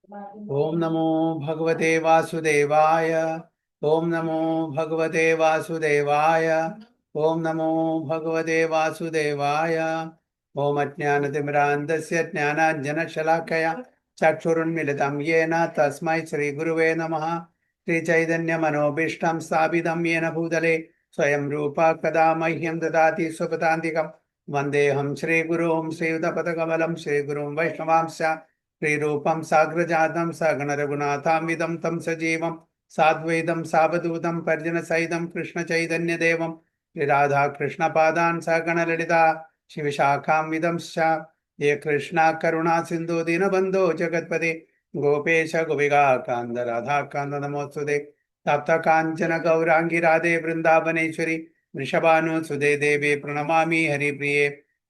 ओम नमो भगवते वासुदेवाय। ओम नमो भगवते वासुदेवाय। ओम नमो भगवते वासुदेवाय। ओम अज्ञानतिमिरान्धस्य ज्ञानाञ्जनशलाकया चक्षुरुन्मिलितं येन तस्मै श्रीगुरुवे नमः। श्रीचैतन्यमनोभीष्टं स्थापितं येन भूतले स्वयं रूपा कदा मह्यं ददाति स्वपदान्तिकं वन्देऽहं श्रीगुरुं श्रीयुतपदकमलं श्रीगुरुं वैष्णवांश्च श्रीरूपं साग्रजातं सगणरघुनाथान्वितं तं सजीवं साद्वैतं सावधूतं पर्जनसहितं कृष्णचैतन्यदेवं श्रीराधाकृष्णपादान् सगणललिता शिवशाखान्वितंश्च ये कृष्णा करुणा सिन्धु दीनबन्धो जगत्पते गोपेश गोपिकान्त राधाकान्त नमोऽस्तुते तप्त काञ्चन गौराङ्गी राधे वृन्दावनेश्वरी वृषभानुसुते देवे प्रणमामि हरिप्रिये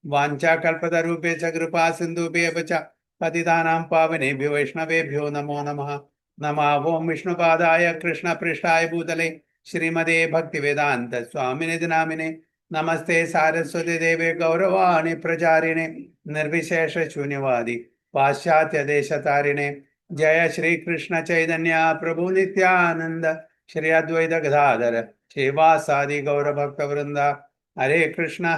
वाञ्छाकल्पतरुभ्यश्च कृपा सिन्धुभ्यः च पतितानां पावनेभ्यो वैष्णवेभ्यो नमो नमः। नमः ओं विष्णुपादाय कृष्णपृष्ठाय भूतले श्रीमते भक्तिवेदान्त स्वामिने नामिने नमस्ते सारस्वती देवे गौरवाणि प्रचारिणे निर्विशेष शून्यवादी पाश्चात्य देशतारिणे जय श्री कृष्ण चैतन्य प्रभु नित्यानंद श्री अद्वैत गदाधर श्रीवासादि गौर भक्त वृंदा हरे कृष्ण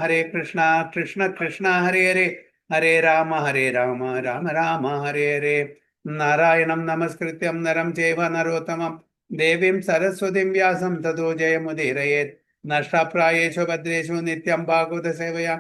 कृष्ण कृष्ण हरे हरे हरे राम राम राम हरे हरे नारायणं नमस्कृत्यं नरं चैव नरोत्तमं देवीं सरस्वतीं व्यासं ततो जयमुदीरयेत् नष्टप्रायेषु भद्रेषु नित्यं भागवत सेवया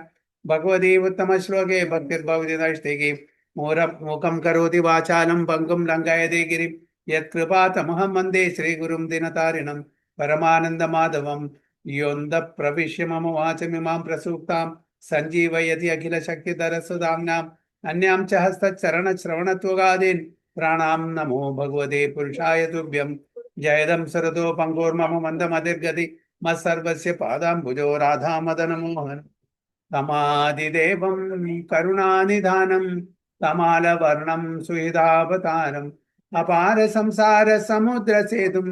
भगवती उत्तमश्लोके भक्तिर्भवति नैष्ठिकी मूकं करोति वाचालं पङ्गुं लङ्घयति गिरिं यत्कृपातमहं वन्दे श्रीगुरुं दिनतारिणं परमानन्दमाधवं योऽन्तः प्रविश्य मम वाचमिमां प्रसूक्तां संजीवयति अखिल शक्ति धरसुधाम्नाम् अन्यां च हस्तचरणश्रवणत्वगादीन् प्राणां नमो भगवते पुरुषाय तुभ्यं जयदं सरतो पङ्गोर्मम मन्दमतिर्गति मत्सर्वस्य पादाम्बुजो राधामदनमोहन तमादिदेवं करुणानिधानं तमालवर्णं सुहृदावतारम् अपार संसार समुद्र सेतुं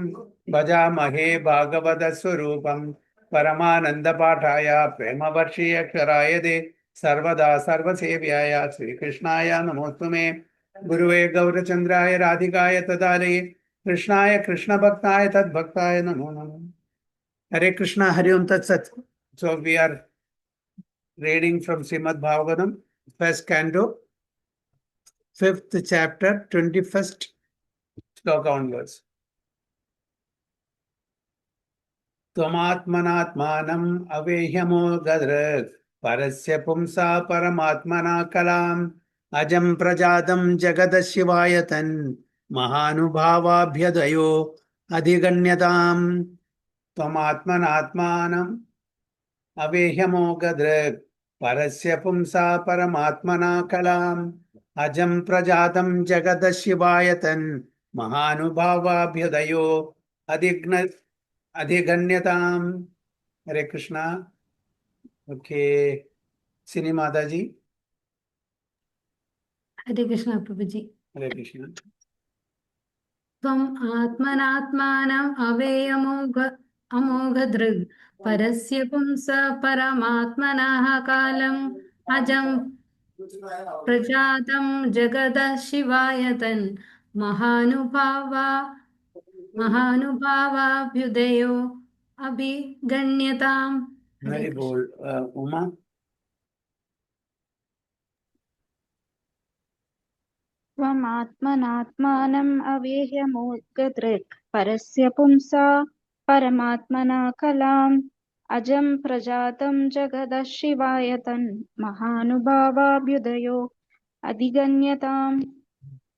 भजामहे भागवत स्वरूपम् परमानंद पाठाय प्रेमवर्षीय क्षराय दे सर्वदा सर्वसेव्याय श्रीकृष्णाय नमोस्तुमे गुरुवे गौरचंद्राय राधिकाय तदालये कृष्णाय कृष्ण भक्ताय तद्भक्ताय नमो नमः। हरे कृष्णा हरि ओम तत्सत। So we are reading from Srimad Bhagavatam, first canto, 5th chapter, 21st sloka onwards. त्वमात्मनात्मानम् अवेह्यमोगधृक् परस्य पुंसा परमात्मना कलाम् अजं प्रजातं जगदशिवायतन् महानुभावाभ्यदयो अधिगण्यताम् त्वमात्मनात्मानम् अवेह्यमोगधृक् परस्य पुंसा परमात्मना कलाम् अजं प्रजातं जगदशिवायतन् महानुभावाभ्यदयो अधिगण्यताम्। हरे कृष्णा। ओके, सिनी माता जी। हरे कृष्णा प्रभु जी। हरे कृष्णा। त्वम् आत्मनात्मानम् अमोघदृग् परस्य पुंस परमात्मनः कालम् अजं प्रजातं जगदः शिवायतन् महानुभावाभ्युदयो अभिगण्यताम्। हरि बोल। उमा। त्वमात्मनात्मानम् अवेह्यमोद्गदृक् परस्य पुंसा परमात्मना कलाम् अजं प्रजातं जगदः शिवायतन् महानुभावाभ्युदयो अधिगण्यताम्।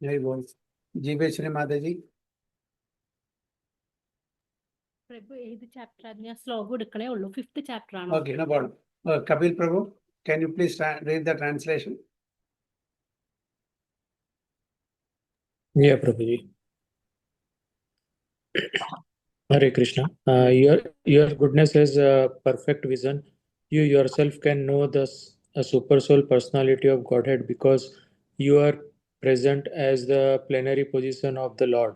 हरि बोल। जीवेश्वरी माता जी। പ്രഭു ഏത് ചാപ്റ്റർ ഞാൻ ശ്ലോകം എടുക്കണേ ഉള്ളൂ. 5th ചാപ്റ്റർ ആണോ? Okay, no problem. Kapil Prabhu, can you please read the translation? Yeah, Prabhuji. Hare Krishna. Your goodness has perfect vision. You yourself can know the super soul personality of Godhead because you are present as the plenary position of the Lord.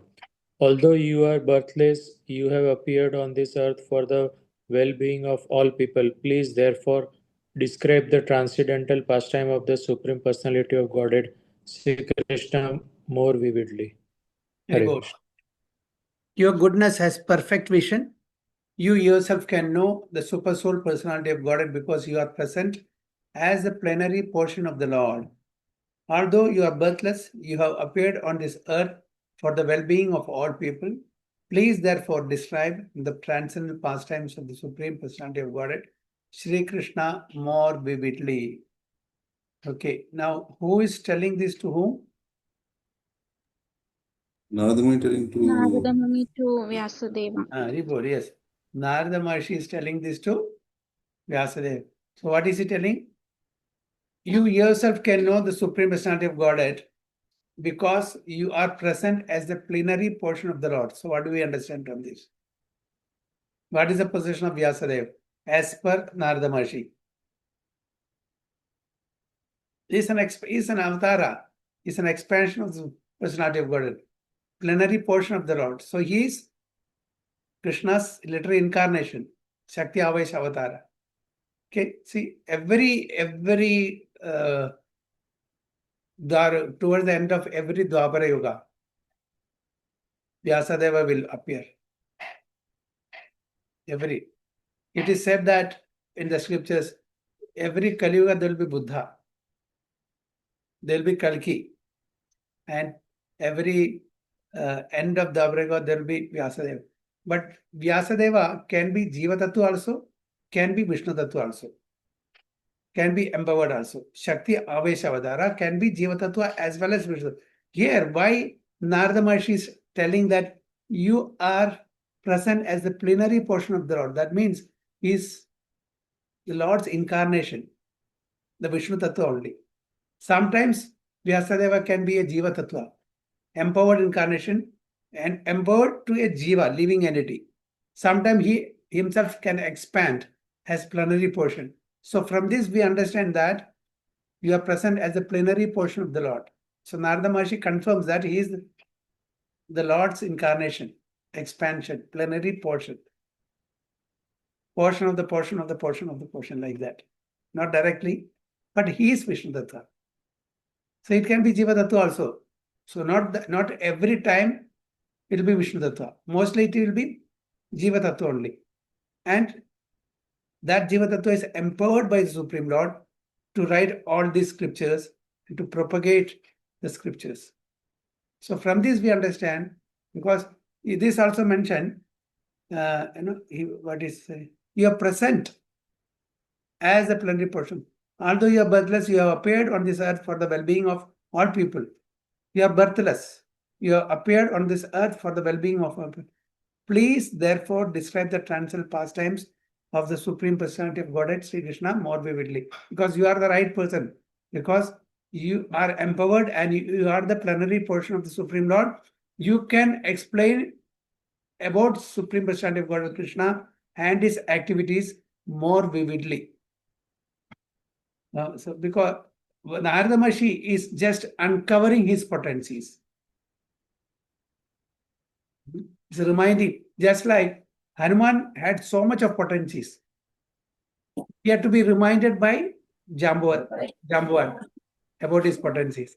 Although you are birthless, you have appeared on this earth for the well-being of all people. Please, therefore, describe the transcendental pastime of the Supreme Personality of Godhead, Sri Krishna, more vividly. Very Hare good. Krishna. Your goodness has perfect vision. You yourself can know the super soul personality of Godhead because you are present as the plenary portion of the Lord. Although you are birthless, you have appeared on this earth for the well-being of all people. Please therefore describe the transcendental pastimes of the Supreme Personality of Godhead, Sri Krishna, more vividly. Okay, now who is telling this to whom? Narada Muni telling Narada to Muni to Vyasadeva. Ripur, yes. Narada Maharshi is telling this to Vyasadeva. So what is he telling? You yourself can know the Supreme Personality of Godhead because you are present as the plenary portion of the Lord. So what do we understand from this? What is the position of Vyasadeva as per Narada Maharshi? Is an avatara, is an expansion of the personality of Godhead, plenary portion of the Lord. So he is Krishna's literary incarnation, Shakti Avaisha Avatara. Okay, see, every towards the end of every Dwapara Yuga, Vyasadeva will appear. It is said that in the scriptures, every Kali Yuga there will be Buddha, there will be Kalki, and every end of Dwapara Yuga there will be Vyasadeva. But Vyasadeva can be Jiva Tattva also, can be Vishnu Tattva also, can be empowered also. Shakti Avesha Avadara can be Jiva Tattva as well as Vishnu. Here, why Narada Maharshi is telling that you are present as the plenary portion of the Lord. That means he is the Lord's incarnation, the Vishnu Tattva only. Sometimes Vyasadeva can be a Jiva Tattva, empowered incarnation and empowered to a Jiva, living entity. Sometimes he himself can expand as plenary portion. So from this we understand that you are present as the plenary portion of the Lord. So Narada Maharshi confirms that he is the Lord's incarnation, expansion, plenary portion. Portion of the portion of the portion of the portion, like that. Not directly, but he is Vishnu Tattva. So it can be Jiva Tattva also. So not every time it will be Vishnu Tattva. Mostly it will be Jiva Tattva only. And that Jiva Tattva is empowered by the Supreme Lord to write all these scriptures and to propagate the scriptures. So from this we understand, because this also mentioned, you are present as a plenary portion. Although you are birthless, you have appeared on this earth for the well-being of all people. You are birthless. You have appeared on this earth for the well-being of all people. Please, therefore, describe the transcendental pastimes of the Supreme Personality of Godhead, Sri Krishna, more vividly. Because you are the right person. Because you are empowered and you are the plenary portion of the Supreme Lord. You can explain about Supreme Personality of Godhead, Krishna, and his activities more vividly. So because Narada Maharshi is just uncovering his potencies. It's reminding, just like Hanuman had so much of potencies. He had to be reminded by Jambuvan about his potencies.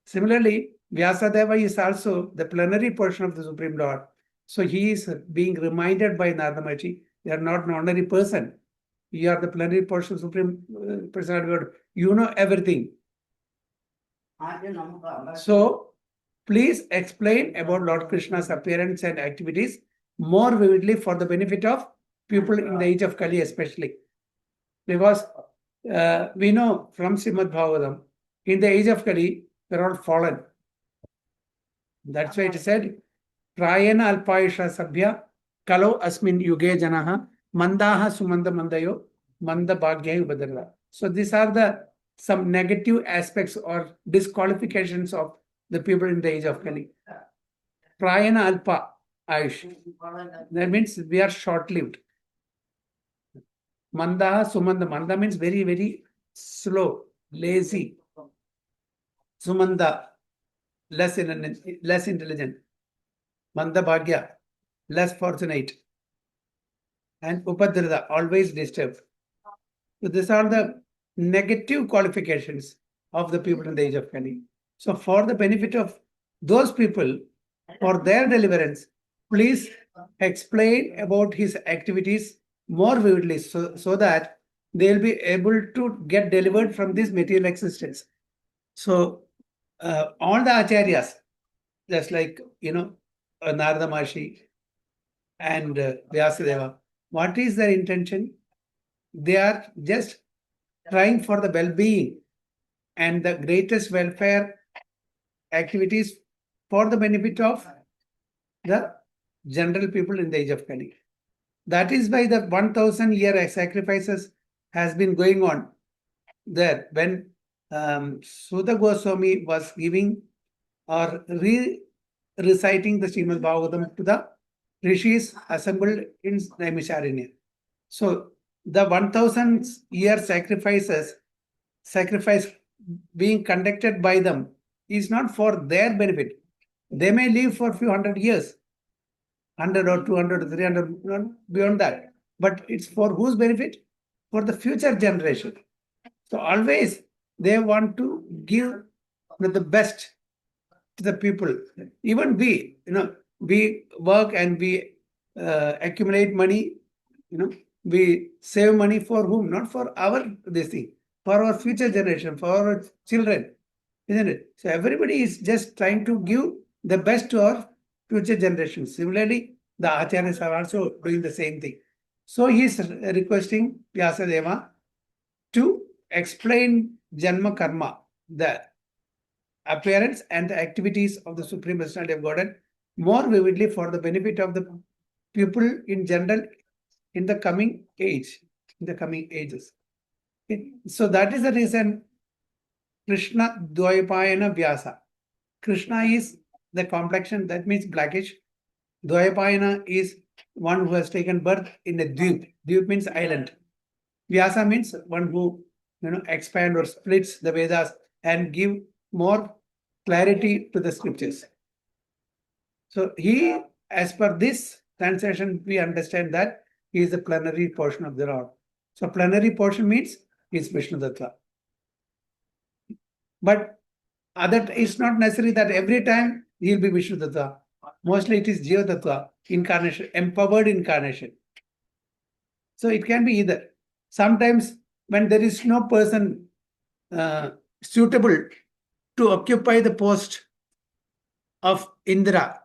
Similarly, Vyasadeva is also the plenary portion of the Supreme Lord. So he is being reminded by Narada Maharshi, you are not an ordinary person. You are the plenary portion of Supreme Personality of God. You know everything. So, please explain about Lord Krishna's appearance and activities more vividly for the benefit of people in the age of Kali especially. Because we know from Srimad Bhagavatam, in the age of Kali, they're all fallen. That's why it said, Prayena alpayusha sabhya kalo asmin yuge janaha mandaha sumanda mandayo manda bhagyai ubadara. So these are some negative aspects or disqualifications of the people in the age of Kali. Prayana alpa ayush. That means we are short-lived. Mandaha sumanda. Manda means very, very slow, lazy. Sumanda, less intelligent. Manda bhagya, less fortunate. And upadrata, always disturbed. So these are the negative qualifications of the people in the age of Kali. So for the benefit of those people, for their deliverance, please explain about his activities more vividly so that they'll be able to get delivered from this material existence. So, all the acharyas, just like, Narada Maharshi and Vyasadeva, what is their intention? They are just trying for the well-being and the greatest welfare activities for the benefit of the general people in the age of Kali. That is why the 1,000-year sacrifices has been going on there. When Siddha Goswami was giving or reciting the Srimad Bhagavatam to the rishis assembled in Naimisharanya. So the 1,000-year sacrifice being conducted by them is not for their benefit. They may live for a few hundred years, 100 or 200 or 300, not beyond that. But it's for whose benefit? For the future generation. So always they want to give the best to the people. Even we, we work and we accumulate money, we save money for whom? Not for our this thing, for our future generation, for our children, isn't it? So everybody is just trying to give the best to our future generations. Similarly, the acharyas are also doing the same thing. So he is requesting Vyasadeva to explain Janma Karma, the appearance and the activities of the Supreme Personality of Godhead more vividly for the benefit of the people in general in the coming age, in the coming ages. Okay. So that is the reason Krishna Dvaipayana Vyasa. Krishna is the complexion, that means blackish. Dvaipayana is one who has taken birth in a dweep. Dweep means island. Vyasa means one who expand or splits the Vedas and give more clarity to the scriptures. So he, as per this translation, we understand that he is the plenary portion of the Lord. So plenary portion means he is Vishnu Tattva. But it's not necessary that every time he will be Vishnu Tattva. Mostly it is Jiva Tattva, incarnation, empowered incarnation. So it can be either. Sometimes when there is no person suitable to occupy the post of Indra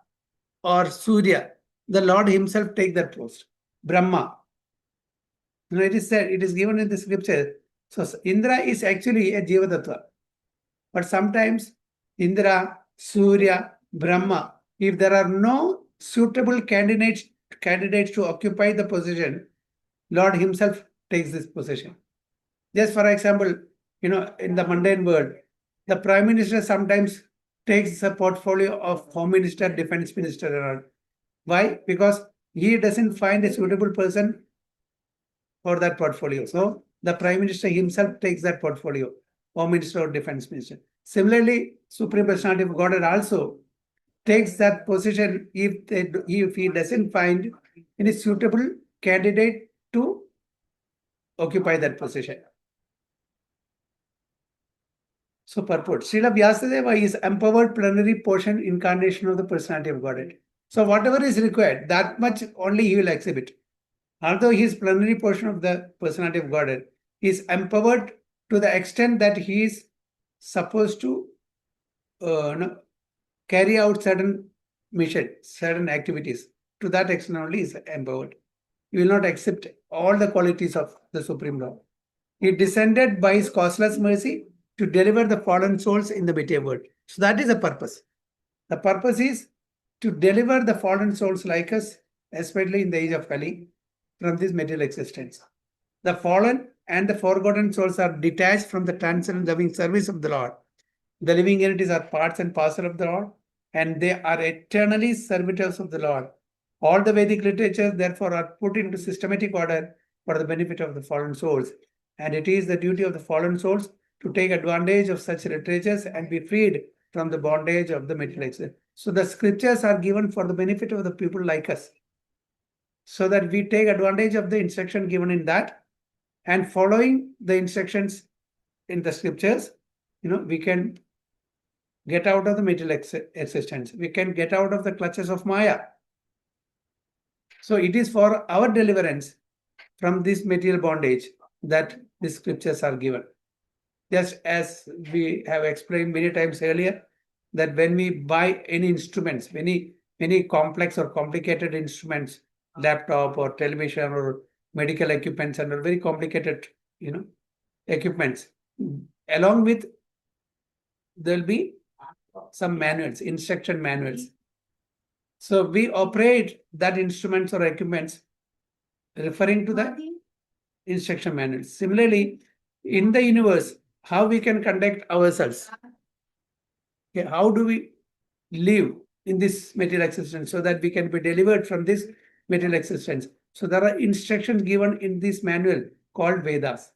or Surya, the Lord himself take that post. Brahma. It is said, it is given in the scripture. So Indra is actually a Jiva Tattva. But sometimes Indra, Surya, Brahma, if there are no suitable candidates to occupy the position, Lord himself takes this position. Just for example, in the mundane world, the Prime Minister sometimes takes the portfolio of Home Minister, Defense Minister and all. Why? Because he doesn't find a suitable person for that portfolio. So the Prime Minister himself takes that portfolio, Home Minister or Defense Minister. Similarly, Supreme Personality of Godhead also takes that position if he doesn't find any suitable candidate to occupy that position. So purport, Srila Vyasadeva is empowered plenary portion incarnation of the personality of Godhead. So whatever is required, that much only he will exhibit. Although he is plenary portion of the personality of Godhead, he is empowered to the extent that he is supposed to carry out certain mission, certain activities. To that extent only is empowered. He will not accept all the qualities of the Supreme Lord. He descended by his causeless mercy to deliver the fallen souls in the material world. So that is the purpose. The purpose is to deliver the fallen souls like us, especially in the age of Kali, from this material existence. The fallen and the forgotten souls are detached from the transcendent loving service of the Lord. The living entities are parts and parcel of the Lord, and they are eternally servitors of the Lord. All the Vedic literatures, therefore, are put into systematic order for the benefit of the fallen souls. And it is the duty of the fallen souls to take advantage of such literatures and be freed from the bondage of the material existence. So the scriptures are given for the benefit of the people like us, so that we take advantage of the instruction given in that, and following the instructions in the scriptures, we can get out of the material existence. We can get out of the clutches of Maya. So it is for our deliverance from this material bondage that the scriptures are given. Just as we have explained many times earlier, that when we buy any instruments, many complex or complicated instruments, laptop or television or medical equipments and very complicated, equipments, along with there'll be some manuals, instruction manuals. So we operate that instruments or equipments referring to the instruction manuals. Similarly, in the universe, how we can conduct ourselves? Okay, how do we live in this material existence so that we can be delivered from this material existence? So there are instructions given in this manual called Vedas.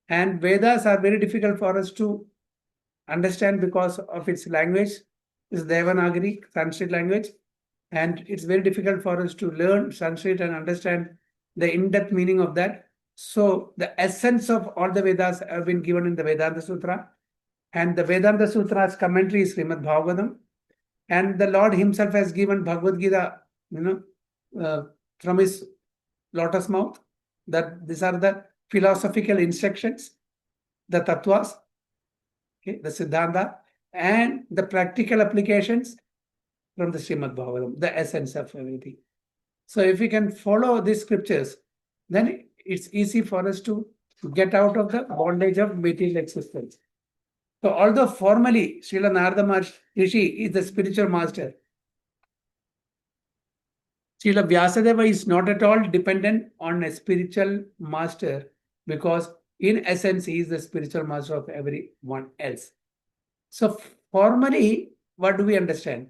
And Vedas are very difficult for us to understand because of its language. It's Devanagari, Sanskrit language. And it's very difficult for us to learn Sanskrit and understand the in-depth meaning of that. So the essence of all the Vedas have been given in the Vedanta Sutra. And the Vedanta Sutra's commentary is Srimad Bhagavatam. And the Lord himself has given Bhagavad Gita, from his lotus mouth, that these are the philosophical instructions, the tattvas, okay, the Siddhanta, and the practical applications from the Srimad Bhagavatam, the essence of everything. So if we can follow these scriptures, then it's easy for us to get out of the bondage of material existence. So although formally Srila Narada Maharishi is the spiritual master, Srila Vyasadeva is not at all dependent on a spiritual master because in essence he is the spiritual master of everyone else. So formally, what do we understand?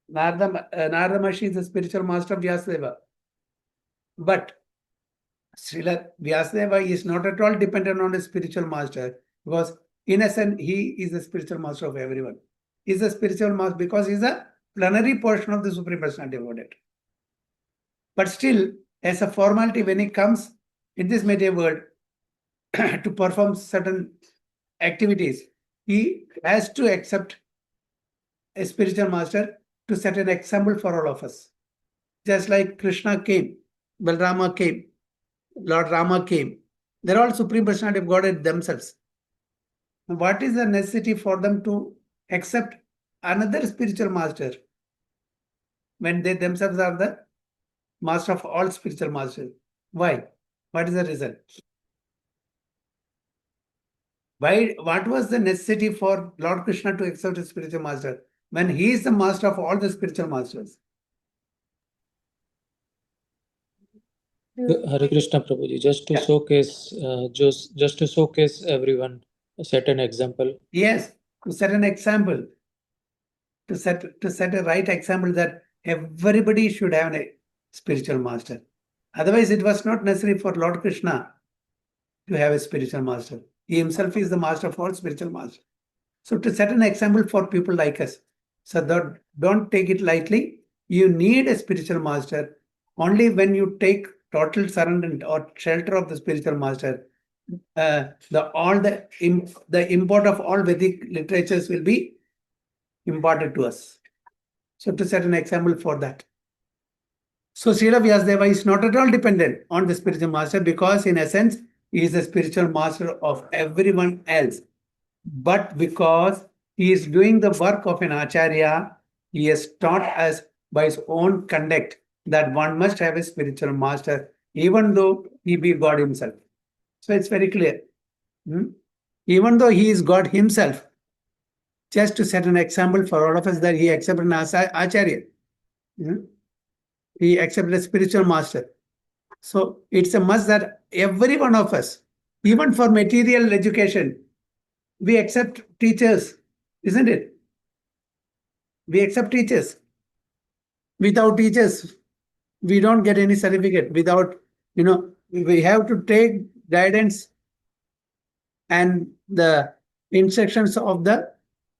Narada Maharishi is the spiritual master of Vyasadeva. But Srila Vyasadeva is not at all dependent on a spiritual master because in essence, he is the spiritual master of everyone. He is the spiritual master because he is a plenary portion of the Supreme Personality of Godhead. But still, as a formality, when he comes in this material world to perform certain activities, he has to accept a spiritual master to set an example for all of us. Just like Krishna came, Balrama came, Lord Rama came. They're all Supreme Personality of Godhead themselves. What is the necessity for them to accept another spiritual master when they themselves are the master of all spiritual masters? Why? What is the reason? Why? What was the necessity for Lord Krishna to accept a spiritual master when he is the master of all the spiritual masters? Hare Krishna Prabhuji, just to Yeah. showcase, just to showcase everyone, set an example. Yes, to set an example, to set a right example that everybody should have a spiritual master. Otherwise, it was not necessary for Lord Krishna to have a spiritual master. He himself is the master of all spiritual masters. So to set an example for people like us, so that don't take it lightly. You need a spiritual master. Only when you take total surrender or shelter of the spiritual master, the import of all Vedic literatures will be imparted to us. So to set an example for that. So Srila Vyasadeva is not at all dependent on the spiritual master because in essence, he is the spiritual master of everyone else. But because he is doing the work of an Acharya, he has taught us by his own conduct that one must have a spiritual master, even though he be God himself. So it's very clear. Even though he is God himself, just to set an example for all of us that he accepted an Acharya. He accepted a spiritual master. So it's a must that every one of us, even for material education, we accept teachers, isn't it? We accept teachers. Without teachers, we don't get any certificate. Without, we have to take guidance and the instructions of the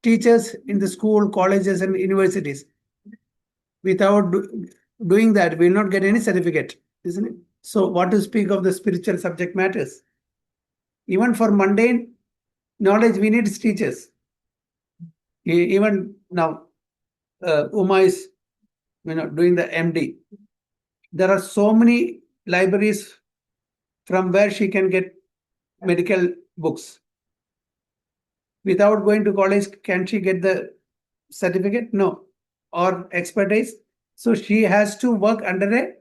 teachers in the school, colleges, and universities. Without doing that, we will not get any certificate, isn't it? So what to speak of the spiritual subject matters? Even for mundane knowledge, we need teachers. Even now, Uma is, doing the MD. There are so many libraries from where she can get medical books. Without going to college, can she get the certificate? No. Or expertise? So she has to work under a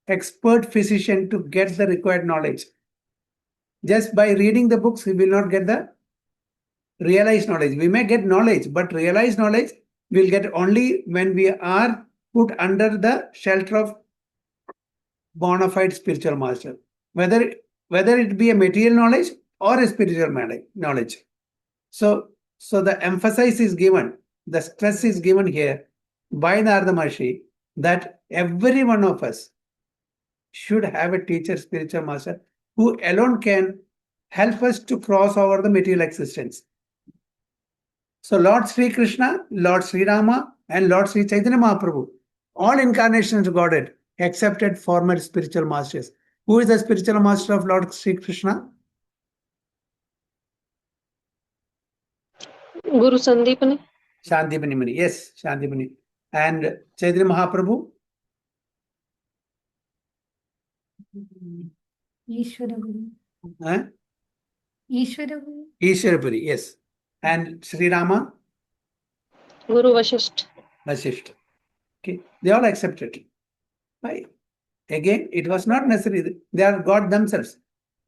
expert physician to get the required knowledge. Just by reading the books, we will not get the realized knowledge. We may get knowledge, but realized knowledge we'll get only when we are put under the shelter of bona fide spiritual master. Whether it be a material knowledge or a spiritual knowledge. So the emphasis is given, the stress is given here by Narada Maharshi that every one of us should have a teacher, spiritual master, who alone can help us to cross over the material existence. So Lord Sri Krishna, Lord Sri Rama, and Lord Sri Chaitanya Mahaprabhu, all incarnations of Godhead, accepted former spiritual masters. Who is the spiritual master of Lord Sri Krishna? Guru Sandipani. Shandipani Muni. Yes, Shandipani. And Chaitanya Mahaprabhu? Ishvara Guru. Huh? Ishvara Guru. Ishwarapuri, yes. And Sri Rama? Guru Vashisht. Vasishtha. Okay, they all accepted. Why? Again, it was not necessary. They are God themselves.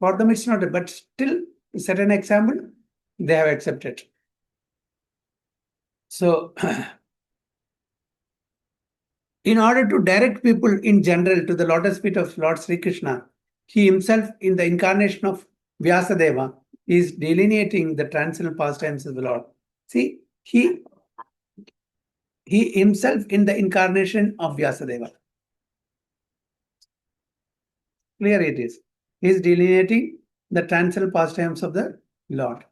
For them, it's not, but still, to set an example, they have accepted. So, in order to direct people in general to the lotus feet of Lord Sri Krishna, he himself, in the incarnation of Vyasadeva, is delineating the transcendental pastimes of the Lord. See, he himself in the incarnation of Vyasadeva. Clear it is. He is delineating the transcendental pastimes of the Lord.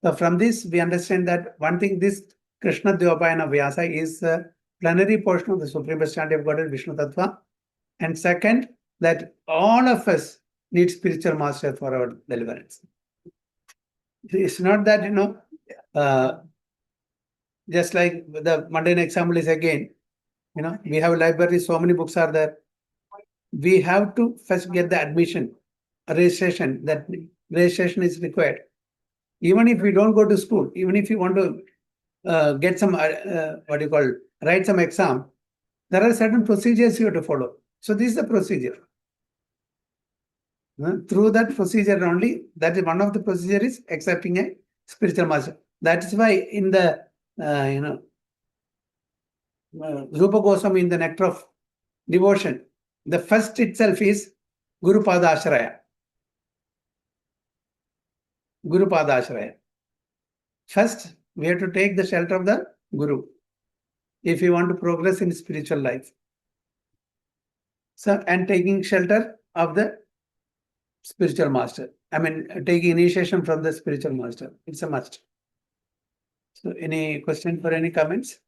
So from this, we understand that one thing, this Krishna Dvapayana Vyasa is a plenary portion of the Supreme Personality of Godhead, Vishnu Tattva. And second, that all of us need spiritual master for our deliverance. It's not that, just like the mundane example is again, we have a library, so many books are there. We have to first get the admission, registration. That registration is required. Even if we don't go to school, even if you want to get some, write some exam, there are certain procedures you have to follow. So this is the procedure. Through that procedure only, that is one of the procedure is accepting a spiritual master. That is why in the, Rupa Goswami, in the Nectar of Devotion, the first itself is Guru Pada Ashraya. Guru Pada Ashraya. First, we have to take the shelter of the Guru if we want to progress in spiritual life. So, and taking shelter of the spiritual master. Taking initiation from the spiritual master. It's a must. So, any question for any comments?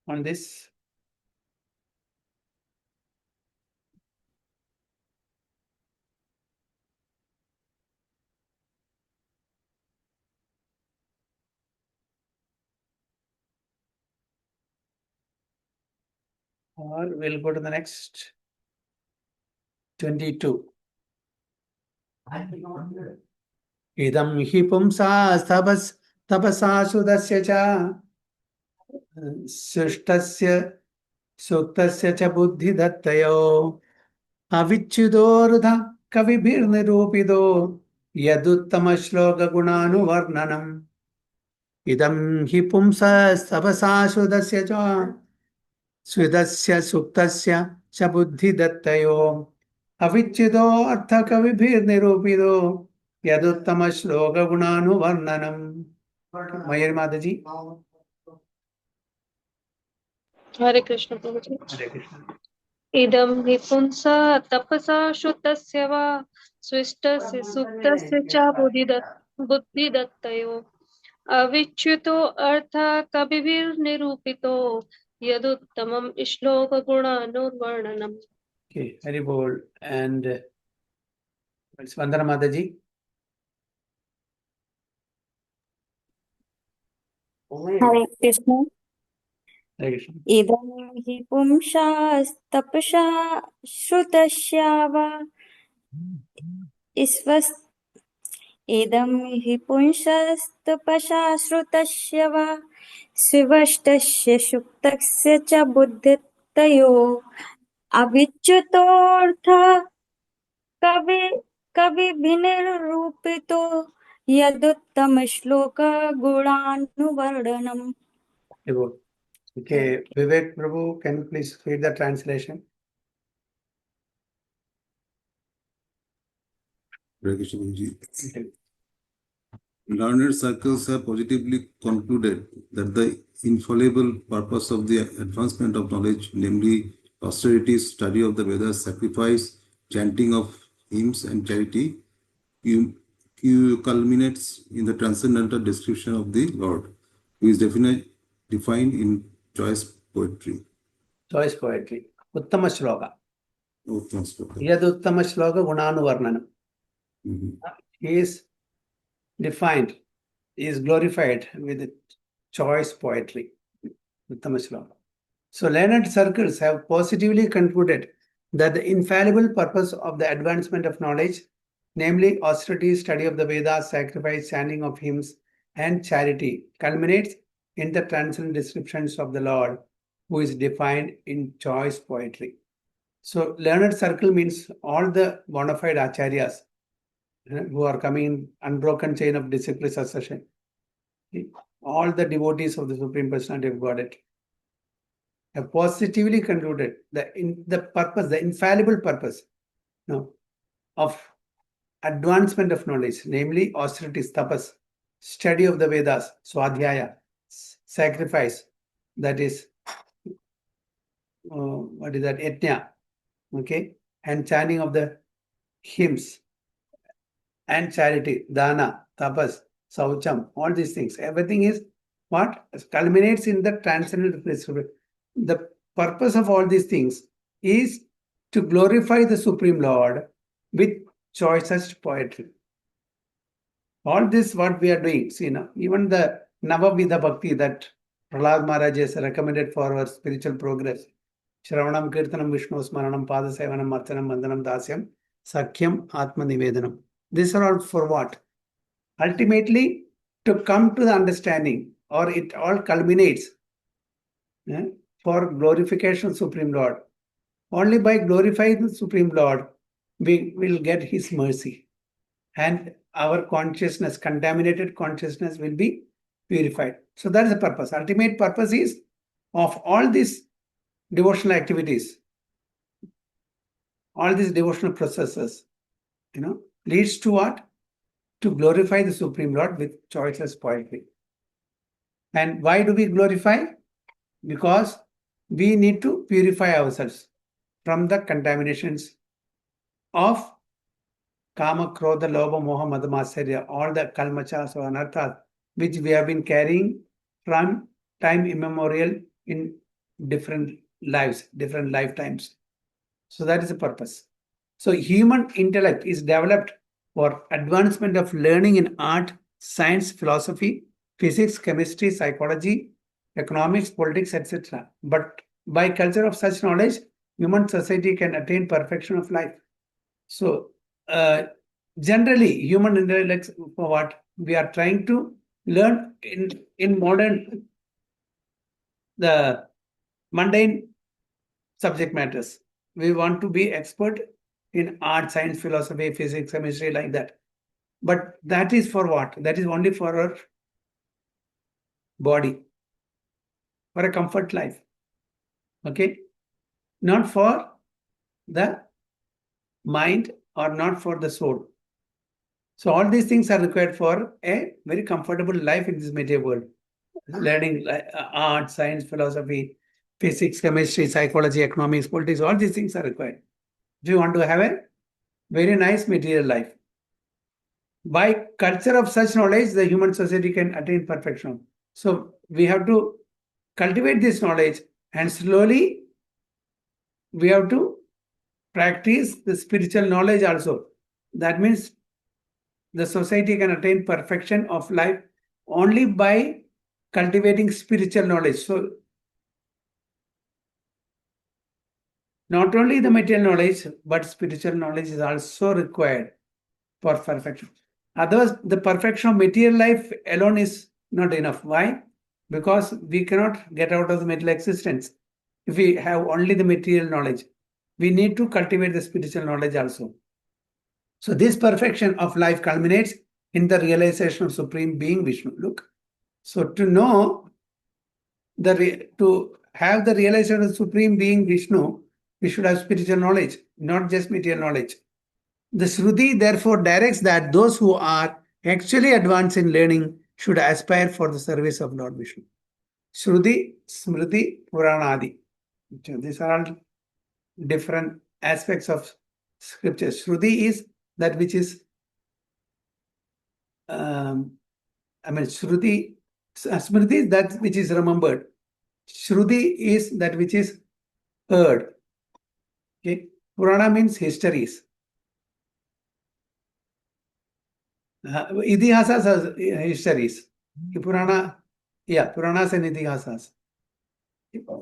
On this? Or we'll go to the next 22. Idam hi pumsa tapasa sudasya cha sushtasya suktasya cha buddhi dattayo avichudorudha kavibhir nirupido yaduttama shloka gunanu varnanam idam hi pumsa tapasa sudasya cha sudasya suktasya cha buddhi dattayo avichido artha kavibhir nirupido yaduttama shloka gunanu varnanam. Mayur Mataji. Hare Krishna Prabhuji. Hare Krishna. Idam hi punsa tapasa shutasya va swistasya suktasya cha buddhi dattayo avichyuto artha kabivir nirupito yaduttamam ishloka gunanurvarnanam. Okay, very bold. And It's Vandana Mataji. Hare Krishna. Hare Krishna. Idam hi pumsastapasha shrutasya isvas idam hi pumsastapasha shrutasya svivashtasya shuktasya cha buddhitayo avichutortha कवि कवि विनिरूपितो यदुत्तम श्लोक गुणानुवर्णनम. Okay, Vivek Prabhu, can you please read the translation? Hare Krishna Guruji. Learned circles have positively concluded that the infallible purpose of the advancement of knowledge, namely austerity, study of the Vedas, sacrifice, chanting of hymns, and charity, culminates in the transcendental description of the Lord, who is defined in choice poetry. Choice poetry. Uttama Shloka. Uttama Shloka. Yad Uttama Shloka Gunanuvarnanam. He is defined, he is glorified with choice poetry. Uttama Shloka. So learned circles have positively concluded that the infallible purpose of the advancement of knowledge, namely austerity, study of the Vedas, sacrifice, chanting of hymns, and charity, culminates in the transcendent descriptions of the Lord, who is defined in choice poetry. So learned circle means all the bona fide acharyas who are coming in unbroken chain of disciplic succession. All the devotees of the Supreme Personality of Godhead have positively concluded that the purpose, the infallible purpose of advancement of knowledge, namely austerity, tapas, study of the Vedas, swadhyaya, sacrifice, that is, what is that, yajna, okay, and chanting of the hymns, and charity, dana, tapas, saucham, all these things, everything is what culminates in the transcendental principle. The purpose of all these things is to glorify the Supreme Lord with choicest poetry. All this what we are doing, see now, even the Navavidha Bhakti that Prahlad Maharaj has recommended for our spiritual progress. Shravanam, Kirtanam, Vishnu Smaranam, Pada Sevanam, Martanam, Vandanam, Dasyam, Sakyam, Atma Nivedanam. These are all for what? Ultimately, to come to the understanding, or it all culminates for glorification of Supreme Lord. Only by glorifying the Supreme Lord, we will get His mercy. And our consciousness, contaminated consciousness, will be purified. So that is the purpose. Ultimate purpose is of all these devotional activities, all these devotional processes, leads to what? To glorify the Supreme Lord with choiceless poetry. And why do we glorify? Because we need to purify ourselves from the contaminations of Kama, Krodha, Lobha, Moha, Mada, Matsarya, all the kalmachas or anarthas, which we have been carrying from time immemorial in different lives, different lifetimes. So that is the purpose. So human intellect is developed for advancement of learning in art, science, philosophy, physics, chemistry, psychology, economics, politics, etc. But by culture of such knowledge, human society can attain perfection of life. So generally, human intellect, for what we are trying to learn in modern, the mundane subject matters. We want to be expert in art, science, philosophy, physics, chemistry, like that. But that is for what? That is only for our body, for a comfort life. Okay? Not for the mind or not for the soul. So all these things are required for a very comfortable life in this material world. Learning art, science, philosophy, physics, chemistry, psychology, economics, politics, all these things are required. If you want to have a very nice material life. By culture of such knowledge, the human society can attain perfection. So we have to cultivate this knowledge, and slowly we have to practice the spiritual knowledge also. That means the society can attain perfection of life only by cultivating spiritual knowledge. So, not only the material knowledge, but spiritual knowledge is also required for perfection. Otherwise, the perfection of material life alone is not enough. Why? Because we cannot get out of the material existence if we have only the material knowledge. We need to cultivate the spiritual knowledge also. So this perfection of life culminates in the realization of Supreme Being Vishnu. Look, so to know to have the realization of Supreme Being Vishnu, we should have spiritual knowledge, not just material knowledge. The Shruti therefore directs that those who are actually advanced in learning should aspire for the service of Lord Vishnu. Shruti, Smriti, Puranadi. These are all different aspects of scripture. Shruti is that which is, Shruti, Smriti is that which is remembered. Shruti is that which is heard. Okay. Purana means histories. Idihasas are histories. Puranas and Idihasas.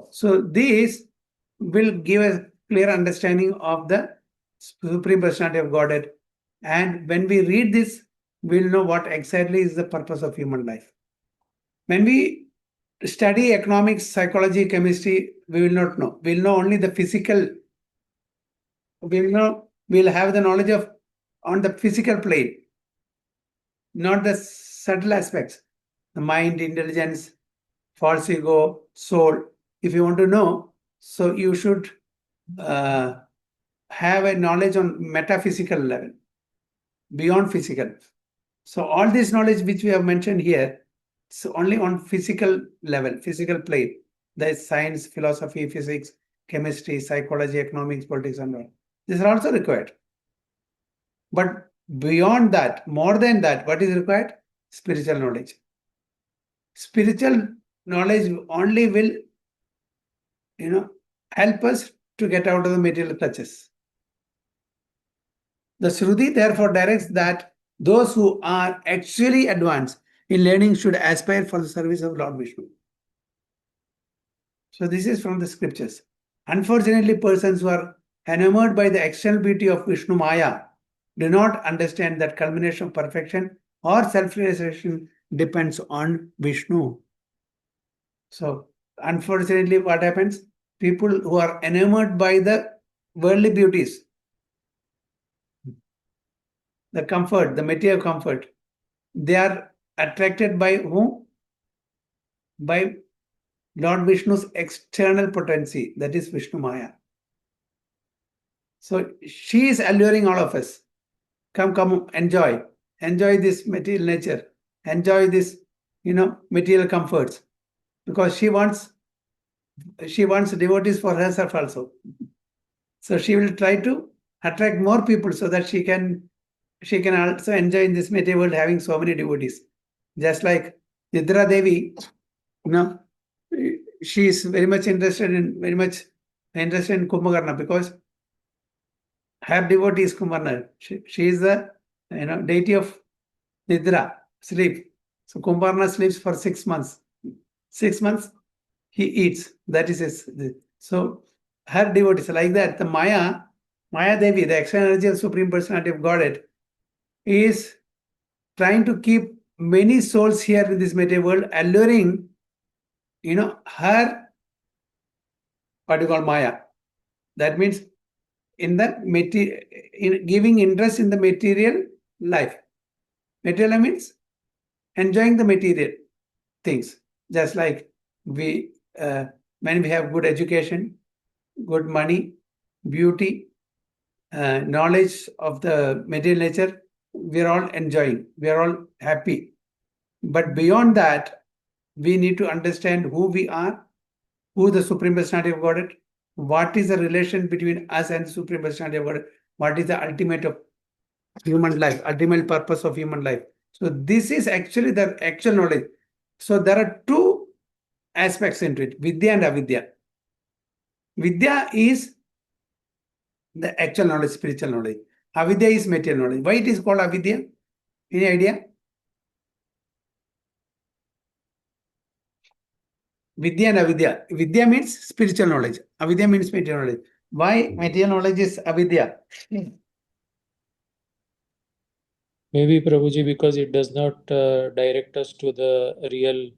So these will give a clear understanding of the Supreme Personality of Godhead. And when we read this, we'll know what exactly is the purpose of human life. When we study economics, psychology, chemistry, we will not know. We'll know only the physical. We'll have the knowledge of on the physical plane, not the subtle aspects, the mind, intelligence, false ego, soul. If you want to know, so you should have a knowledge on metaphysical level, beyond physical. So all this knowledge which we have mentioned here, so only on physical level, physical plane. There is science, philosophy, physics, chemistry, psychology, economics, politics, and all. These are also required. But beyond that, more than that, what is required? Spiritual knowledge. Spiritual knowledge only will, help us to get out of the material clutches. The Shruti therefore directs that those who are actually advanced in learning should aspire for the service of Lord Vishnu. So this is from the scriptures. Unfortunately, persons who are enamored by the external beauty of Vishnu Maya do not understand that culmination of perfection or self-realization depends on Vishnu. So unfortunately, what happens? People who are enamored by the worldly beauties, the comfort, the material comfort, they are attracted by whom? By Lord Vishnu's external potency, that is Vishnu Maya. So she is alluring all of us. Come, enjoy this material nature, enjoy this, material comforts, because she wants devotees for herself also. So she will try to attract more people so that she can also enjoy in this material world having so many devotees. Just like Nidra Devi, she is very much interested in Kumbhakarna because her devotee is Kumbhakarna. She is the deity of Nidra, sleep. So Kumbhakarna sleeps for 6 months. 6 months he eats. That is his. So her devotees like that. The Maya Devi, the external energy of Supreme Personality of Godhead, is trying to keep many souls here in this material world, alluring, her, what you call Maya. That means in giving interest in the material life. Material means enjoying the material things. Just like when we have good education, good money, beauty, knowledge of the material nature, we are all enjoying, we are all happy. But beyond that, we need to understand who we are, who the Supreme Personality of Godhead, what is the relation between us and the Supreme Personality of Godhead, what is the ultimate of human life, ultimate purpose of human life. So this is actually the actual knowledge. So there are two aspects into it, Vidya and Avidya. Vidya is the actual knowledge, spiritual knowledge. Avidya is material knowledge. Why it is called avidya? Any idea? Vidya and avidya. Vidya means spiritual knowledge. Avidya means material knowledge. Why material knowledge is avidya? Maybe Prabhuji, because it does not direct us to the real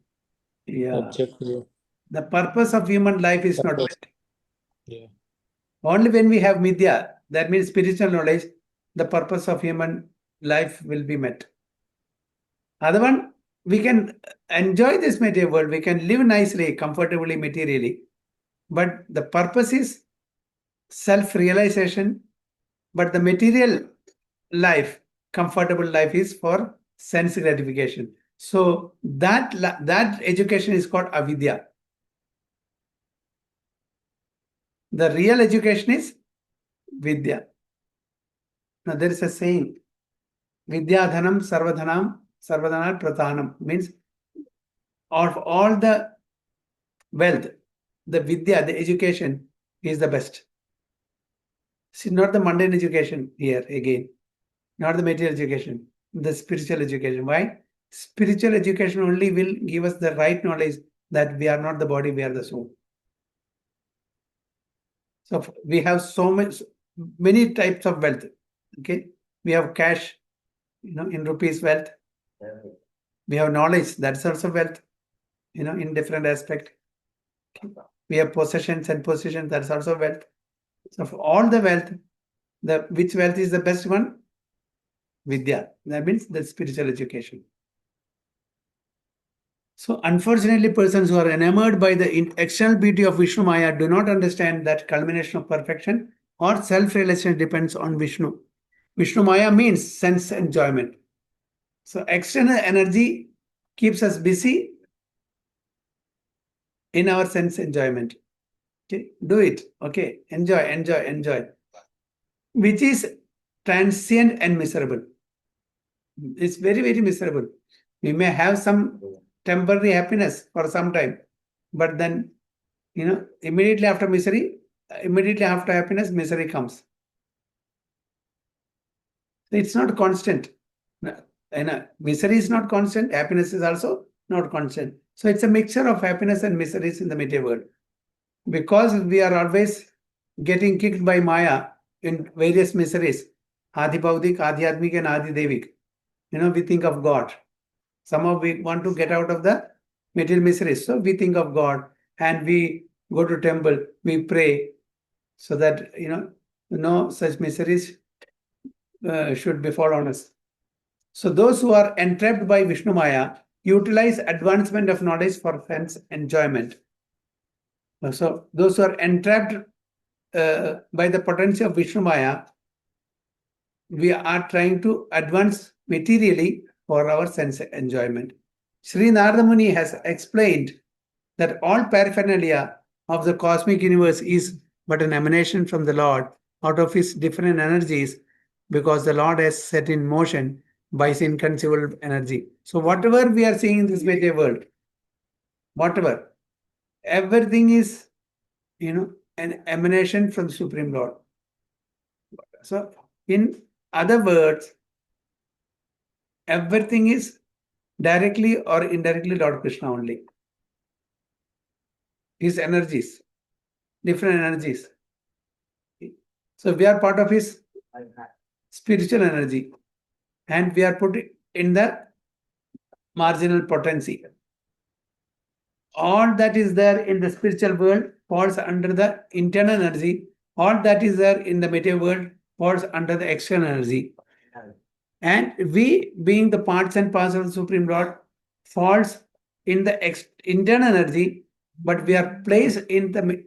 Yeah. objective. The purpose of human life is not Purpose. met. Yeah. Only when we have midya, that means spiritual knowledge, the purpose of human life will be met. Other one, we can enjoy this material world, we can live nicely, comfortably, materially, but the purpose is self-realization. But the material life, comfortable life, is for sense gratification. So that education is called avidya. The real education is vidya. Now there is a saying, vidya dhanam sarvadhanam sarvadhanal prathanam, means of all the wealth, the vidya, the education is the best. See, not the mundane education here again, not the material education, the spiritual education. Why? Spiritual education only will give us the right knowledge that we are not the body, we are the soul. So we have many types of wealth. Okay, we have cash, in rupees wealth. We have knowledge, that's also wealth, in different aspect. We have possessions and possessions, that's also wealth. So for all the wealth, which wealth is the best one? Vidya. That means the spiritual education. So unfortunately, persons who are enamored by the external beauty of Vishnu Maya do not understand that culmination of perfection or self-realization depends on Vishnu. Vishnu Maya means sense enjoyment. So external energy keeps us busy in our sense enjoyment. Okay, do it. Okay, enjoy. Which is transient and miserable. It's very, very miserable. We may have some temporary happiness for some time, but then, immediately after happiness, misery comes. It's not constant. Misery is not constant, happiness is also not constant. So it's a mixture of happiness and miseries in the material world. Because we are always getting kicked by Maya in various miseries, Adi Baudik, Adi Admik, and Adi Devik. We think of God. Somehow we want to get out of the material miseries. So we think of God and we go to temple, we pray so that, no such miseries should befall on us. So those who are entrapped by Vishnu Maya utilize advancement of knowledge for sense enjoyment. So those who are entrapped by the potential of Vishnu Maya, we are trying to advance materially for our sense enjoyment. Sri Narada Muni has explained that all paraphernalia of the cosmic universe is but an emanation from the Lord out of his different energies, because the Lord has set in motion by his inconceivable energy. So whatever we are seeing in this material world, everything is, an emanation from Supreme Lord. So in other words, everything is directly or indirectly Lord Krishna only. His energies, different energies. So we are part of his spiritual energy, and we are put in the marginal potency. All that is there in the spiritual world falls under the internal energy. All that is there in the material world falls under the external energy. And we, being the parts and parcels of the Supreme Lord, falls in the internal energy, but we are placed in the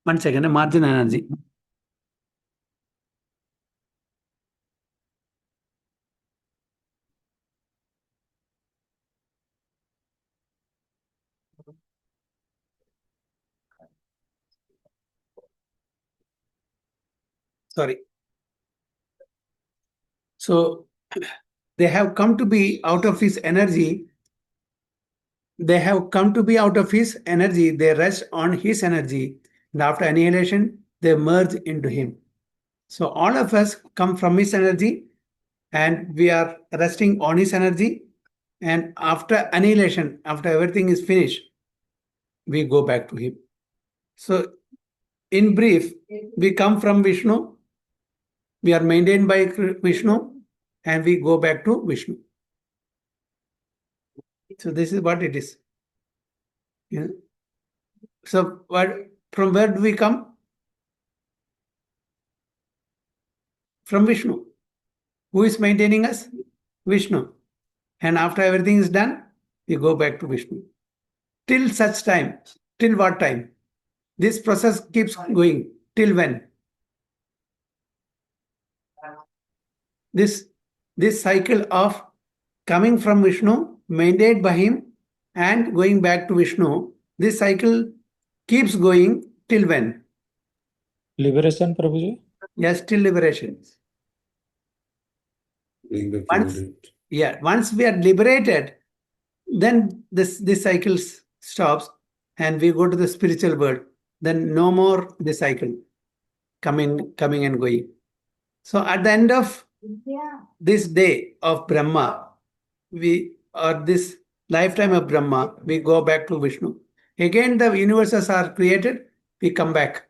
marginal energy. Sorry. So they have come to be out of his energy. They rest on his energy. And after annihilation, they merge into him. So all of us come from his energy and we are resting on his energy. And after annihilation, after everything is finished, we go back to him. So in brief, we come from Vishnu, we are maintained by Vishnu, and we go back to Vishnu. So this is what it is. Yeah. So from where do we come? From Vishnu. Who is maintaining us? Vishnu. And after everything is done, we go back to Vishnu. Till such time, till what time? This process keeps going. Till when? This cycle of coming from Vishnu, maintained by him, and going back to Vishnu, this cycle keeps going till when? Liberation, Prabhuji? Yes, till liberation. Going back to Once, moderate. yeah, once we are liberated, then this cycle stops and we go to the spiritual world. Then no more this cycle coming and going. So at the end of this day of Brahma, this lifetime of Brahma, we go back to Vishnu. Again, the universes are created, we come back.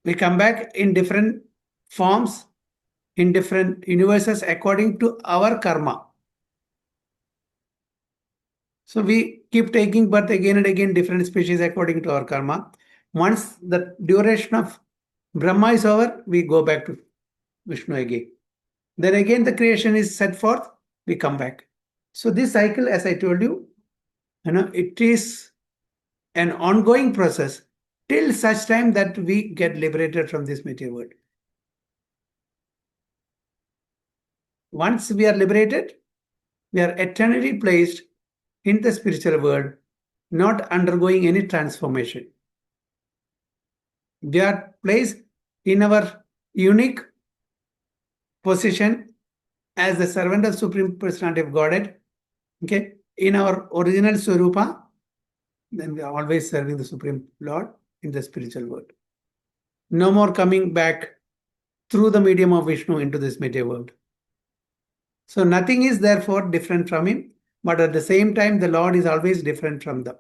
We come back in different forms, in different universes according to our karma. So we keep taking birth again and again, different species according to our karma. Once the duration of Brahma is over, we go back to Vishnu again. Then again the creation is set forth, we come back. So this cycle, as I told you, it is an ongoing process till such time that we get liberated from this material world. Once we are liberated, we are eternally placed in the spiritual world, not undergoing any transformation. We are placed in our unique position as the servant of Supreme Personality of Godhead, okay, in our original Swarupa. Then we are always serving the Supreme Lord in the spiritual world. No more coming back through the medium of Vishnu into this material world. So nothing is therefore different from him, but at the same time, the Lord is always different from them.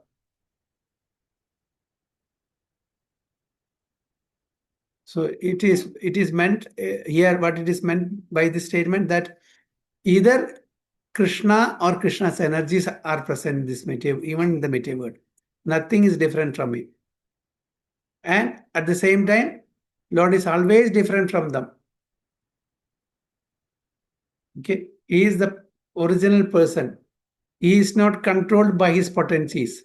So it is meant here, what it is meant by this statement, that either Krishna or Krishna's energies are present in this material, even in the material world. Nothing is different from him. And at the same time, Lord is always different from them. Okay, he is the original person. He is not controlled by his potencies.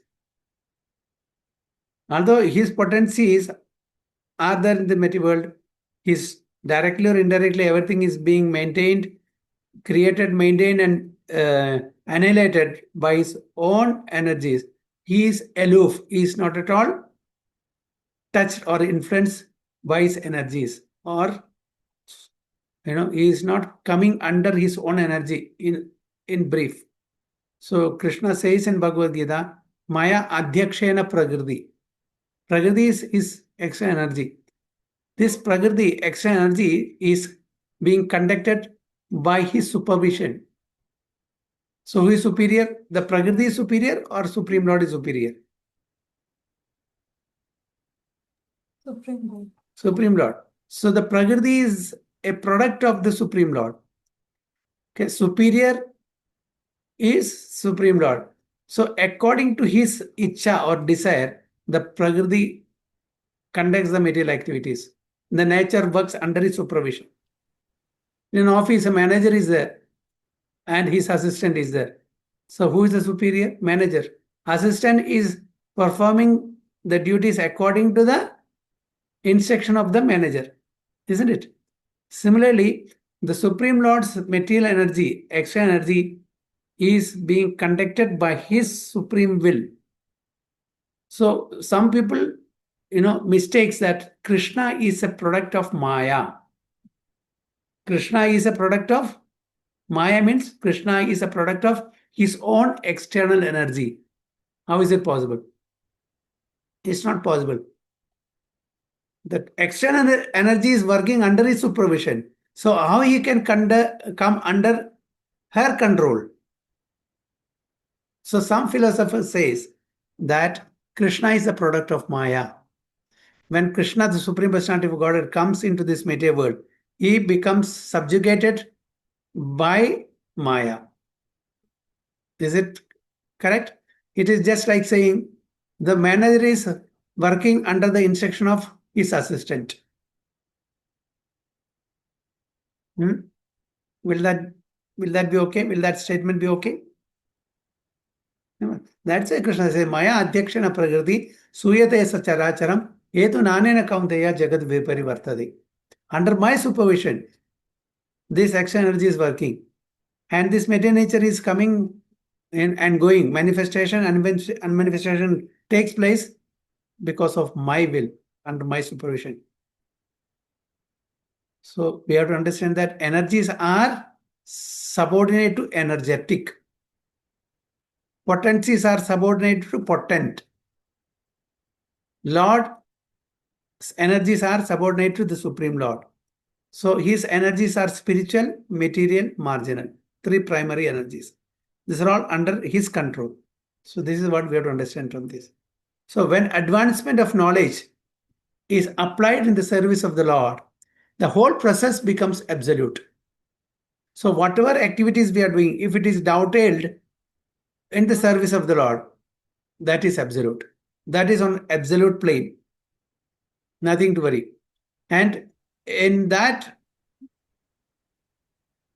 Although his potencies are there in the material world, his directly or indirectly everything is being maintained, created, maintained, and annihilated by his own energies. He is aloof. He is not at all touched or influenced by his energies, or he is not coming under his own energy in brief. So Krishna says in Bhagavad Gita, Maya Adhyakshena Prakriti. Prakriti is extra energy. This Prakriti, extra energy, is being conducted by his supervision. So who is superior? The Prakriti is superior or Supreme Lord is superior? Supreme Lord. Supreme Lord. So the Prakriti is a product of the Supreme Lord. Okay, superior is Supreme Lord. So according to his Icha or desire, the Prakriti conducts the material activities. The nature works under his supervision. In an office, a manager is there and his assistant is there. So who is the superior? Manager. Assistant is performing the duties according to the instruction of the manager, isn't it? Similarly, the Supreme Lord's material energy, extra energy, is being conducted by his supreme will. So some people, mistakes that Krishna is a product of Maya. Krishna is a product of Maya, means Krishna is a product of his own external energy. How is it possible? It's not possible. The external energy is working under his supervision. So how he can come under her control? So some philosopher says that Krishna is the product of Maya. When Krishna, the Supreme Personality of Godhead, comes into this material world, he becomes subjugated by Maya. Is it correct? It is just like saying the manager is working under the instruction of his assistant. Will that be okay? Will that statement be okay? That's why Krishna says, Maya adhyakshana prakriti suyate sacharacharam etu nanena kaunteya jagad viparivartade. Under my supervision, this action energy is working. And this material nature is coming in and going. Manifestation and manifestation takes place because of my will, under my supervision. So we have to understand that energies are subordinate to energetic. Potencies are subordinate to potent. Lord's energies are subordinate to the Supreme Lord. So his energies are spiritual, material, marginal. Three primary energies. These are all under his control. So this is what we have to understand from this. So when advancement of knowledge is applied in the service of the Lord, the whole process becomes absolute. So whatever activities we are doing, if it is dovetailed in the service of the Lord, that is absolute. That is on absolute plane. Nothing to worry. And in that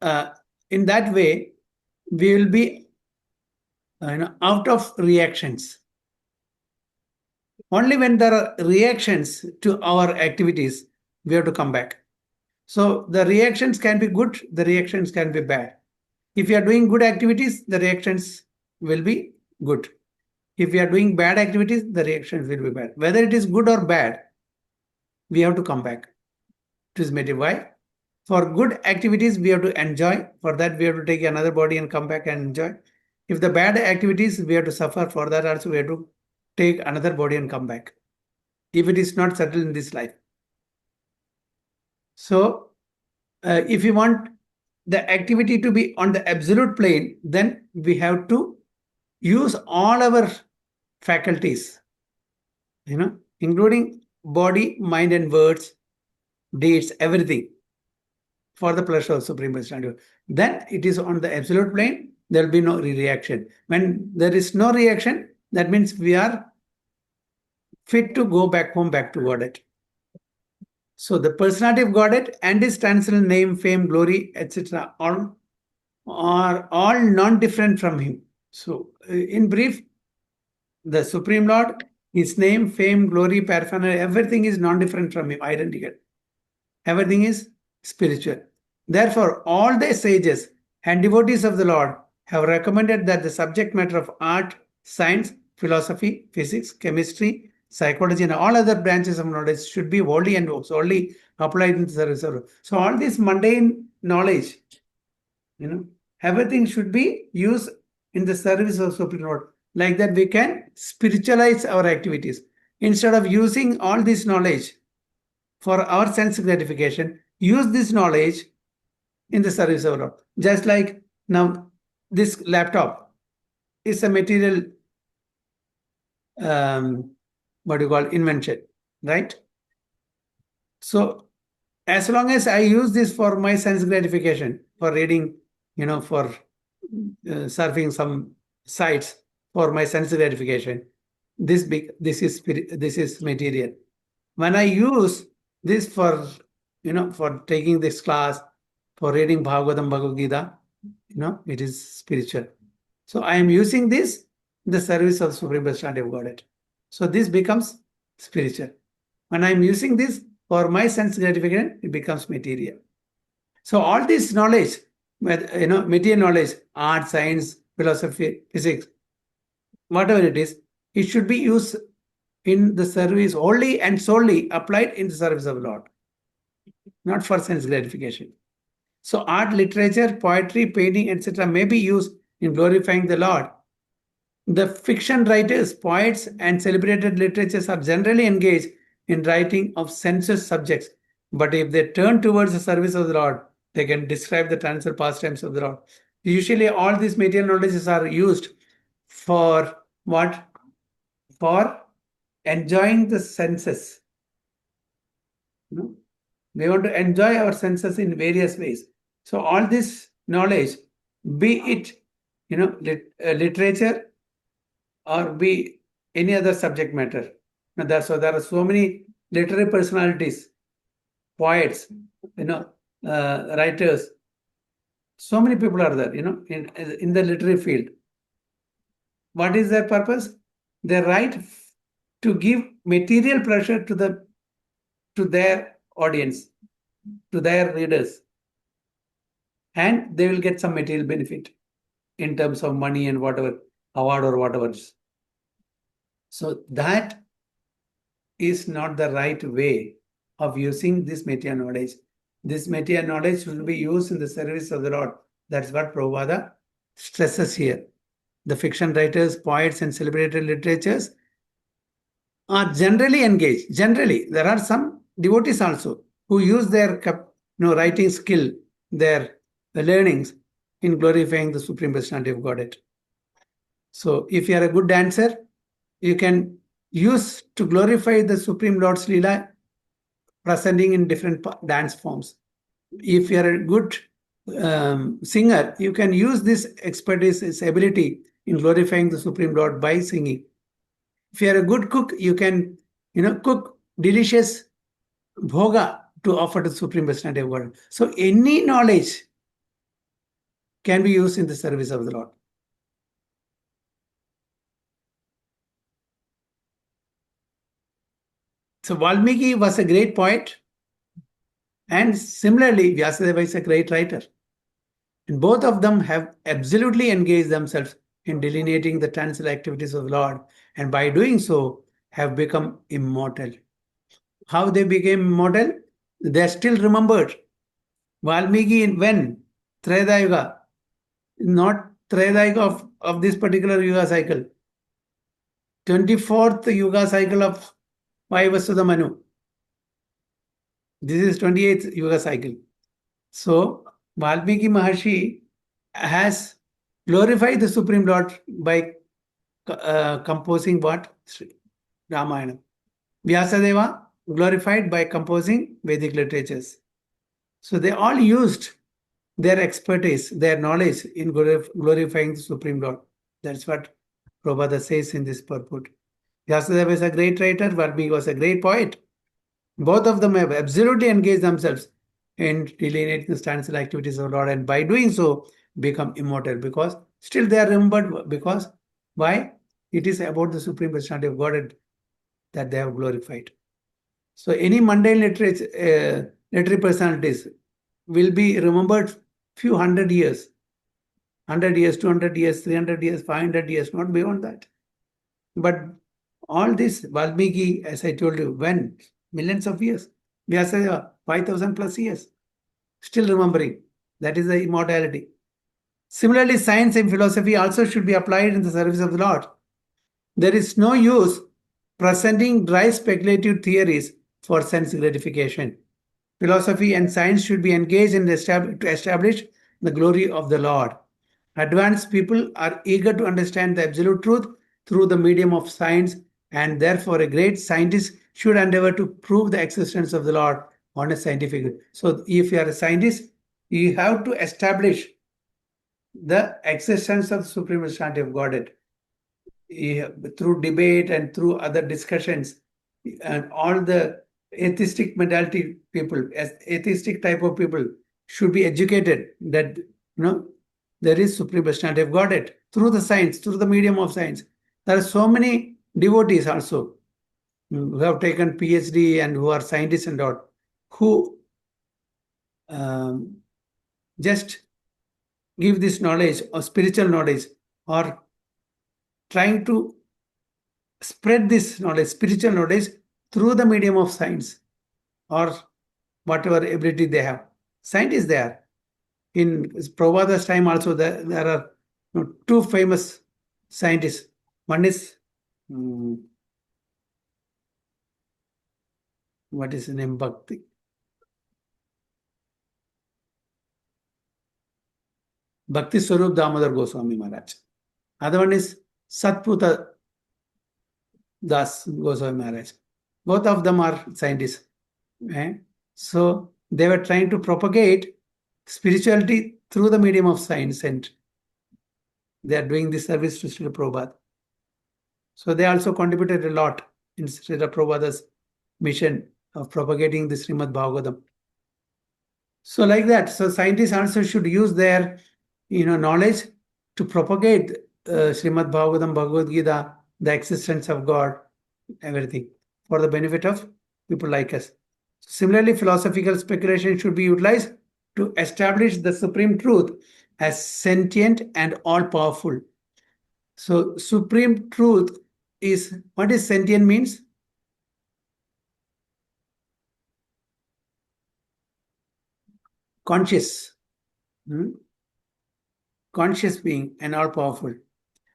way, we will be out of reactions. Only when there are reactions to our activities, we have to come back. So the reactions can be good, the reactions can be bad. If you are doing good activities, the reactions will be good. If you are doing bad activities, the reactions will be bad. Whether it is good or bad, we have to come back to this material. Why? For good activities, we have to enjoy. For that, we have to take another body and come back and enjoy. If the bad activities, we have to suffer. For that also, we have to take another body and come back. If it is not settled in this life. So, if you want the activity to be on the absolute plane, then we have to use all our faculties, including body, mind, and words, deeds, everything, for the pleasure of Supreme Personality. Then it is on the absolute plane, there will be no reaction. When there is no reaction, that means we are fit to go back home, back to Godhead. So the personality of Godhead and his transcendental name, fame, glory, etc. are all non-different from him. So in brief, the Supreme Lord, his name, fame, glory, paraphernalia, everything is non-different from him, identical. Everything is spiritual. Therefore, all the sages and devotees of the Lord have recommended that the subject matter of art, science, philosophy, physics, chemistry, psychology, and all other branches of knowledge should be wholly and solely applied in the service of. So all this mundane knowledge, everything should be used in the service of Supreme Lord. Like that, we can spiritualize our activities. Instead of using all this knowledge for our sense gratification, use this knowledge in the service of Lord. Just like now, this laptop is a material, invention, right? So as long as I use this for my sense gratification, for reading, for surfing some sites for my sense gratification, this is material. When I use this for taking this class, for reading Bhagavatam, Bhagavad Gita, it is spiritual. So I am using this in the service of Supreme Personality of Godhead. So this becomes spiritual. When I am using this for my sense gratification, it becomes material. So all this knowledge, material knowledge, art, science, philosophy, physics, whatever it is, it should be used in the service, wholly and solely applied in the service of the Lord, not for sense gratification. So art, literature, poetry, painting, etc. may be used in glorifying the Lord. The fiction writers, poets, and celebrated literatures are generally engaged in writing of sensuous subjects. But if they turn towards the service of the Lord, they can describe the transcendental pastimes of the Lord. Usually, all these material knowledges are used for what? For enjoying the senses. No? We want to enjoy our senses in various ways. So all this knowledge, be it literature or be any other subject matter. So there are so many literary personalities, poets, writers. So many people are there, in the literary field. What is their purpose? They write to give material pleasure to their audience, to their readers, and they will get some material benefit in terms of money and whatever, award or whatever. So that is not the right way of using this material knowledge. This material knowledge will be used in the service of the Lord. That's what Prabhupada stresses here. The fiction writers, poets, and celebrated literatures are generally engaged. Generally, there are some devotees also who use their writing skill, their learnings in glorifying the Supreme Personality of Godhead. So if you are a good dancer, you can use to glorify the Supreme Lord's Leela, presenting in different dance forms. If you are a good singer, you can use this expertise, this ability in glorifying the Supreme Lord by singing. If you are a good cook, you can cook delicious bhoga to offer to the Supreme Personality of God. So any knowledge can be used in the service of the Lord. So Valmiki was a great poet, and similarly Vyasadeva is a great writer. And both of them have absolutely engaged themselves in delineating the transcendental activities of the Lord, and by doing so have become immortal. How they became immortal? They are still remembered. Valmiki when? Treta Yuga. Not Treta Yuga of this particular Yuga cycle. 24th Yuga cycle of Vaivasudha Manu. This is 28th Yuga cycle. So Valmiki Maharshi has glorified the Supreme Lord by composing what? Ramayana. Vyasadeva glorified by composing Vedic literatures. So they all used their expertise, their knowledge in glorifying the Supreme Lord. That's what Prabhupada says in this purport. Vyasadeva is a great writer, Valmiki was a great poet. Both of them have absolutely engaged themselves in delineating the transcendental activities of the Lord, and by doing so become immortal, because still they are remembered. Because why? It is about the Supreme Personality of God that they have glorified. So any mundane literary personalities will be remembered few 100 years, 100 years, 200 years, 300 years, 500 years, not beyond that. But all this Valmiki, as I told you, when millions of years, Vyasadeva 5,000 plus years, still remembering. That is the immortality. Similarly, science and philosophy also should be applied in the service of the Lord. There is no use presenting dry speculative theories for sense gratification. Philosophy and science should be engaged in to establish the glory of the Lord. Advanced people are eager to understand the absolute truth through the medium of science, and therefore a great scientist should endeavor to prove the existence of the Lord on a scientific way. So if you are a scientist, you have to establish the existence of the Supreme Personality of Godhead through debate and through other discussions, and all the atheistic mentality people, as atheistic type of people, should be educated that there is Supreme Personality of Godhead through the science, through the medium of science. There are so many devotees also who have taken PhD and who are scientists and all, who just give this knowledge or spiritual knowledge, or trying to spread this knowledge, spiritual knowledge, through the medium of science or whatever ability they have. Science is there. In Prabhupada's time also, there are two famous scientists. One is what is the name? Bhakti. Bhakti Swarup Damodar Goswami Maharaj. Other one is Satputa Das Goswami Maharaj. Both of them are scientists. So they were trying to propagate spirituality through the medium of science, and they are doing this service to Srila Prabhupada. So they also contributed a lot in Srila Prabhupada's mission of propagating the Srimad Bhagavatam. So like that, so scientists also should use their knowledge to propagate Srimad Bhagavatam, Bhagavad Gita, the existence of God, everything, for the benefit of people like us. Similarly, philosophical speculation should be utilized to establish the supreme truth as sentient and all-powerful. So supreme truth is, what is sentient means? Conscious. Conscious being and all-powerful.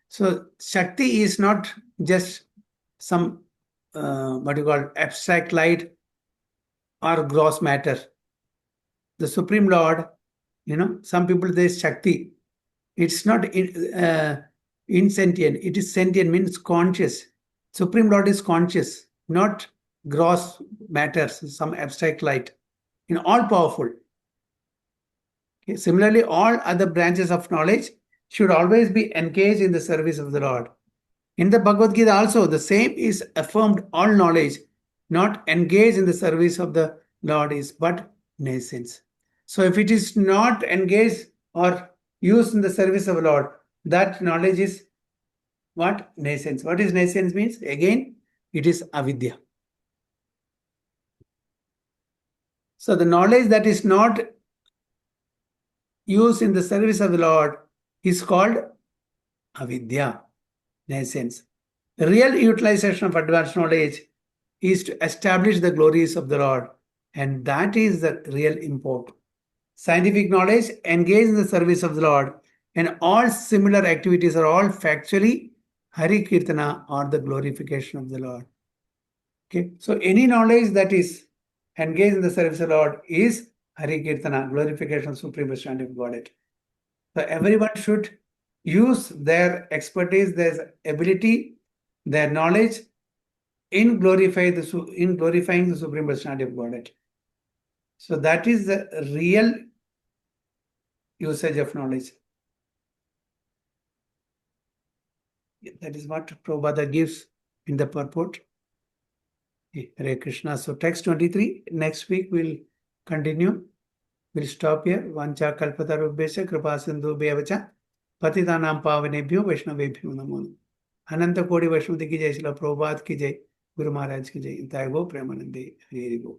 So Shakti is not just some abstract light or gross matter. The Supreme Lord, some people say Shakti. It's not insentient. It is sentient, means conscious. Supreme Lord is conscious, not gross matters, some abstract light. All powerful. Okay. Similarly, all other branches of knowledge should always be engaged in the service of the Lord. In the Bhagavad Gita also, the same is affirmed. All knowledge not engaged in the service of the Lord is but nascence. So if it is not engaged or used in the service of the Lord, that knowledge is what? Nascence. What is nascence means? Again, it is avidya. So the knowledge that is not used in the service of the Lord is called avidya, nascence. The real utilization of advanced knowledge is to establish the glories of the Lord, and that is the real import. Scientific knowledge engaged in the service of the Lord, and all similar activities are all factually Hari Kirtana, or the glorification of the Lord. Okay, so any knowledge that is engaged in the service of the Lord is Hari Kirtana, glorification of Supreme Personality of Godhead. So everyone should use their expertise, their ability, their knowledge in glorifying the Supreme Personality of Godhead. So that is the real usage of knowledge. That is what Prabhupada gives in the purport. Hare Krishna. So text 23. Next week we'll continue. We'll stop here. Vancha kalpatarubhesya kripa sindhu bhyavacha patitanam pavanebhyo vaishnavebhyo namo. Ananta Kodi Vaishnavati ki jai, Srila Prabhupada ki jai, Guru Maharaj ki jai. Intai go Premanande. Hare Go.